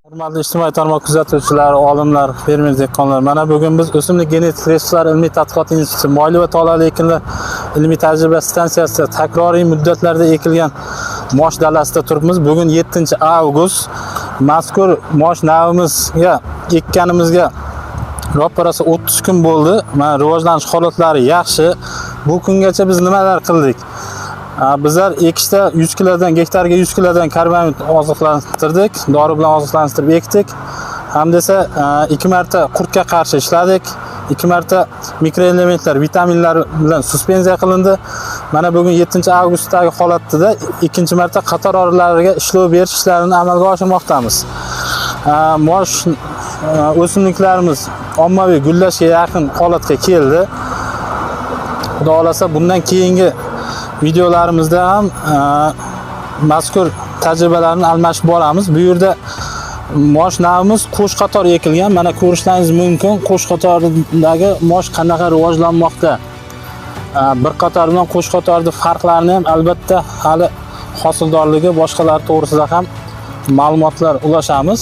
Hurmatli ijtimoiy tarmoq kuzatuvchilari, olimlar, fermer dehqonlar, mana bugun biz o'simlik genetik resurslari ilmiy tadqiqot instituti moyli va tolali ekinlar ilmiy tajriba stansiyasida takroriy muddatlarda ekilgan mosh dalasida turibmiz. Bugun 7-avgust. Mazkur mosh navimizga ekkanimizga ro'parasi 30 kun bo'ldi. Mana rivojlanish holatlari yaxshi. Bu kungacha biz nimalar qildik? Bizlar ekishda 100 kilodan gektarga 100 kilodan karbamid oziqlantirdik, dori bilan oziqlantirib ekdik. Hamda esa 2 marta qurtga qarshi ishladik. 2 marta mikroelementlar, vitaminlar bilan suspenziya qilindi. Mana bugun 7-avgustdagi holatda ikkinchi marta qator orilarga ishlov berish ishlarini amalga oshirmoqdamiz. Mosh o'simliklarimiz ommaviy gullashga yaqin holatga keldi. Xudo xolasa bundan keyingi videolarimizda ham mazkur tajribalarni almashib boramiz. Bu yerda mosh navimiz qo'sh qator ekilgan. Mana ko'rishlaringiz mumkin, qo'sh qatordagi mosh qanaqa rivojlanmoqda. Bir qator bilan qo'sh qatorning farqlarini ham albatta hali hosildorligi boshqalar to'g'risida ham ma'lumotlar ulashamiz.